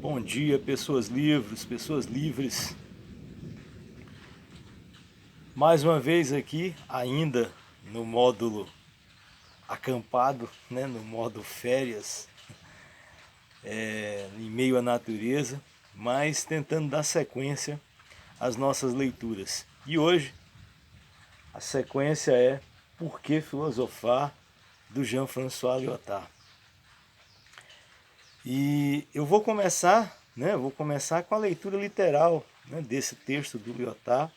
Bom dia, pessoas livres. Mais uma vez aqui, ainda no módulo acampado, né, no modo férias, em meio à natureza, mas tentando dar sequência às nossas leituras. E hoje a sequência é Por que Filosofar, do Jean-François Lyotard. E eu vou começar com a leitura literal, né, desse texto do Lyotard,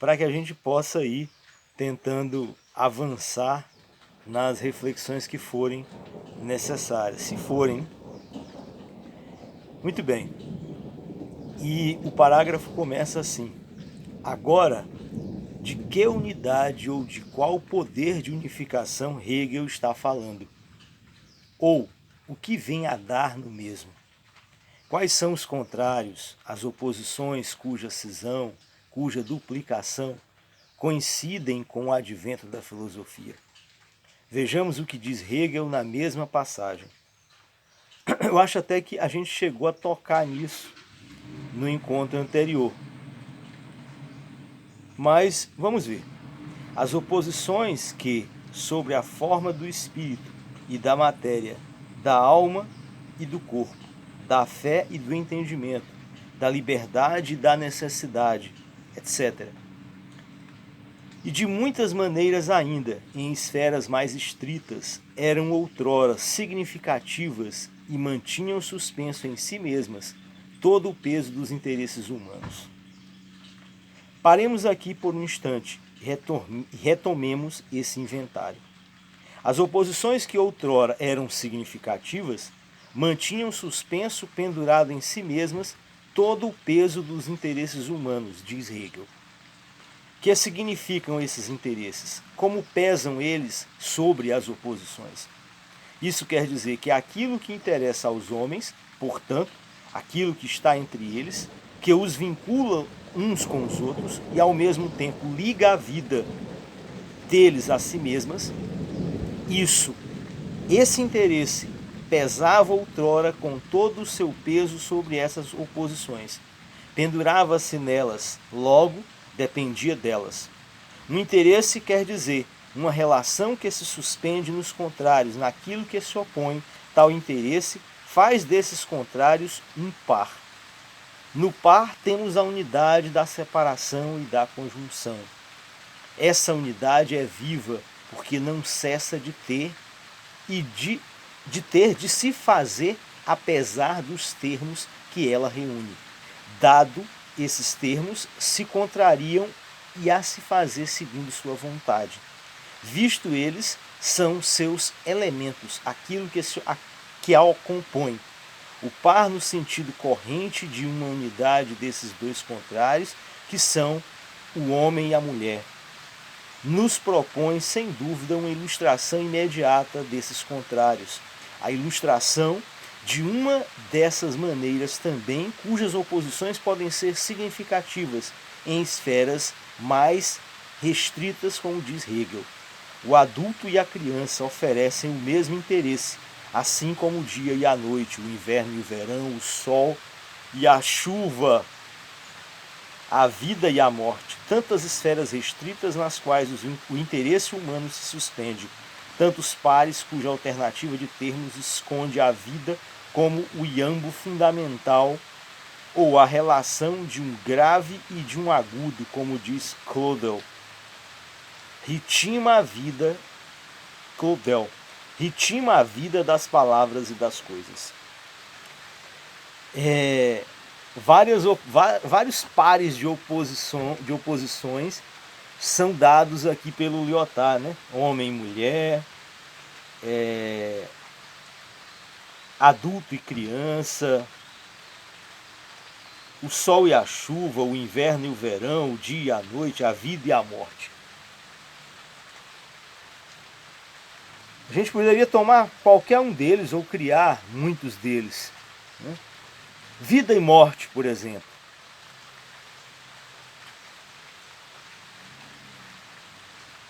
para que a gente possa ir tentando avançar nas reflexões que forem necessárias, se forem. Muito bem. E o parágrafo começa assim: agora, de que unidade ou de qual poder de unificação Hegel está falando? Ou o que vem a dar no mesmo? Quais são os contrários, as oposições cuja cisão, cuja duplicação coincidem com o advento da filosofia? Vejamos o que diz Hegel na mesma passagem. Eu acho até que a gente chegou a tocar nisso no encontro anterior. Mas vamos ver. As oposições que, sobre a forma do espírito e da matéria, da alma e do corpo, da fé e do entendimento, da liberdade e da necessidade, etc. E de muitas maneiras ainda, em esferas mais estritas, eram outrora significativas e mantinham suspenso em si mesmas todo o peso dos interesses humanos. Paremos aqui por um instante e retomemos esse inventário. As oposições que outrora eram significativas mantinham suspenso, pendurado em si mesmas, todo o peso dos interesses humanos, diz Hegel. Que significam esses interesses? Como pesam eles sobre as oposições? Isso quer dizer que aquilo que interessa aos homens, portanto, aquilo que está entre eles, que os vincula uns com os outros e ao mesmo tempo liga a vida deles a si mesmas, esse interesse pesava outrora com todo o seu peso sobre essas oposições. Pendurava-se nelas, logo dependia delas. Um interesse quer dizer uma relação que se suspende nos contrários, naquilo que se opõe. Tal interesse faz desses contrários um par. No par temos a unidade da separação e da conjunção. Essa unidade é viva porque não cessa de ter e de se fazer apesar dos termos que ela reúne. Dado esses termos, se contrariam e a se fazer segundo sua vontade. Visto eles, são seus elementos, aquilo que a compõe. O par no sentido corrente de uma unidade desses dois contrários, que são o homem e a mulher, nos propõe, sem dúvida, uma ilustração imediata desses contrários. A ilustração de uma dessas maneiras também, cujas oposições podem ser significativas em esferas mais restritas, como diz Hegel. O adulto e a criança oferecem o mesmo interesse, assim como o dia e a noite, o inverno e o verão, o sol e a chuva, a vida e a morte, tantas esferas restritas nas quais o interesse humano se suspende, tantos pares cuja alternativa de termos esconde a vida como o iambo fundamental ou a relação de um grave e de um agudo, como diz Claudel. Ritima a vida das palavras e das coisas. Vários pares de oposições são dados aqui pelo Lyotard, né? Homem e mulher, adulto e criança, o sol e a chuva, o inverno e o verão, o dia e a noite, a vida e a morte. A gente poderia tomar qualquer um deles ou criar muitos deles, né? Vida e morte, por exemplo.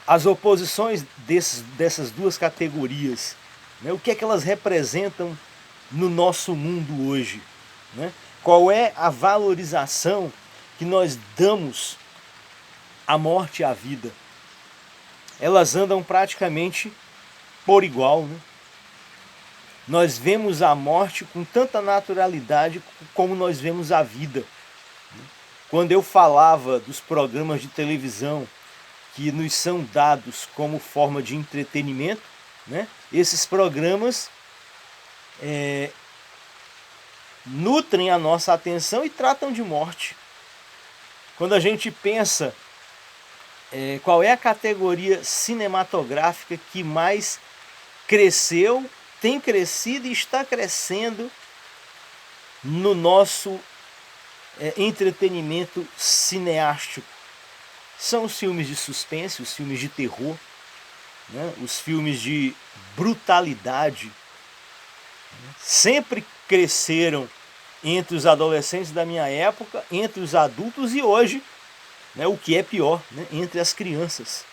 As oposições dessas duas categorias, né? O que é que elas representam no nosso mundo hoje? né? Qual é a valorização que nós damos à morte e à vida? Elas andam praticamente por igual, né? Nós vemos a morte com tanta naturalidade como nós vemos a vida. Quando eu falava dos programas de televisão que nos são dados como forma de entretenimento, né? Esses programas nutrem a nossa atenção e tratam de morte. Quando a gente pensa qual é a categoria cinematográfica que mais cresceu, tem crescido e está crescendo no nosso entretenimento cineástico, são os filmes de suspense, os filmes de terror, né? Os filmes de brutalidade. Sempre cresceram entre os adolescentes da minha época, entre os adultos e hoje, né, o que é pior, né, entre as crianças.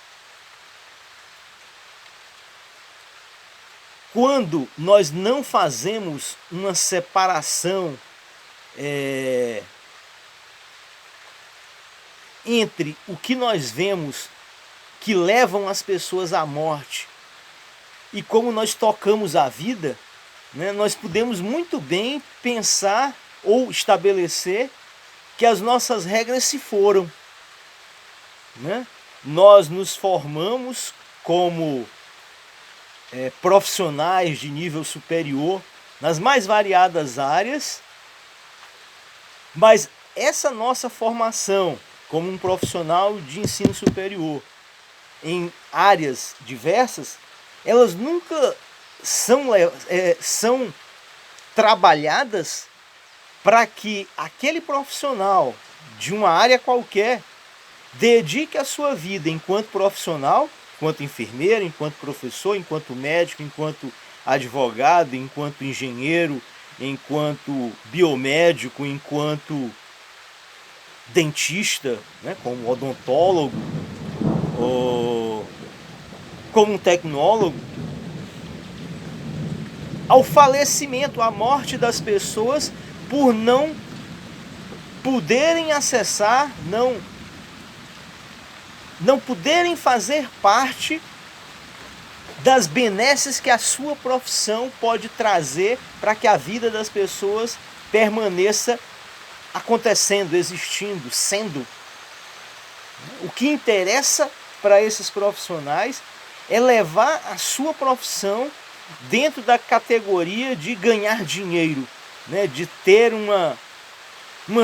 Quando nós não fazemos uma separação entre o que nós vemos que levam as pessoas à morte e como nós tocamos a vida, né, nós podemos muito bem pensar ou estabelecer que as nossas regras se foram, né? Nós nos formamos como profissionais de nível superior nas mais variadas áreas, mas essa nossa formação como um profissional de ensino superior em áreas diversas, elas nunca são trabalhadas para que aquele profissional de uma área qualquer dedique a sua vida enquanto profissional, enquanto enfermeiro, enquanto professor, enquanto médico, enquanto advogado, enquanto engenheiro, enquanto biomédico, enquanto dentista, né, como odontólogo, ou como um tecnólogo, ao falecimento, à morte das pessoas por não poderem acessar, não poderem fazer parte das benesses que a sua profissão pode trazer para que a vida das pessoas permaneça acontecendo, existindo, sendo. O que interessa para esses profissionais é levar a sua profissão dentro da categoria de ganhar dinheiro, né? De ter uma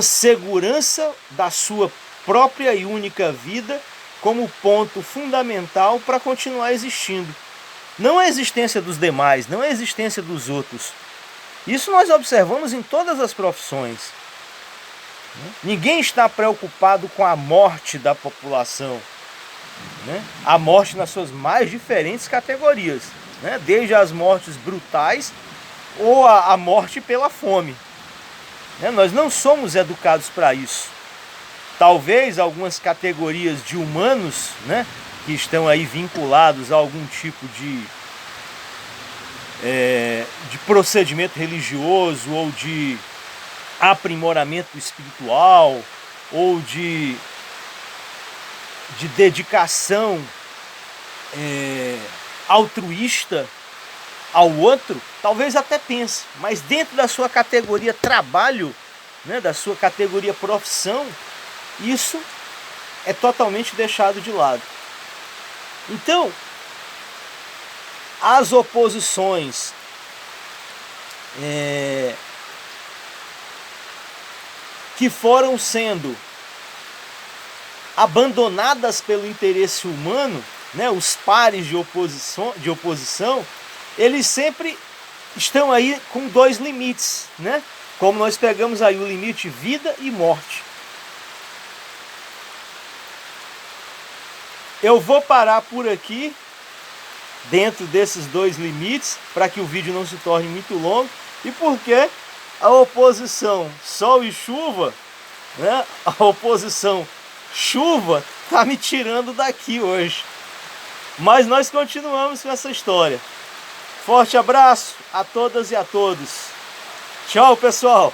segurança da sua própria e única vida como ponto fundamental para continuar existindo. Não a existência dos demais, não a existência dos outros. Isso nós observamos em todas as profissões. Ninguém está preocupado com a morte da população, né? A morte nas suas mais diferentes categorias, né? Desde as mortes brutais ou a morte pela fome, né? Nós não somos educados para isso. Talvez algumas categorias de humanos, né, que estão aí vinculados a algum tipo de procedimento religioso ou de aprimoramento espiritual ou de dedicação altruísta ao outro, talvez até pense, mas dentro da sua categoria trabalho, né, da sua categoria profissão, isso é totalmente deixado de lado. Então, as oposições que foram sendo abandonadas pelo interesse humano, né, os pares de oposição, eles sempre estão aí com dois limites, né? Como nós pegamos aí o limite vida e morte. Eu vou parar por aqui, dentro desses dois limites, para que o vídeo não se torne muito longo, e porque a oposição sol e chuva, né, a oposição chuva está me tirando daqui hoje. Mas nós continuamos com essa história. Forte abraço a todas e a todos. Tchau, pessoal!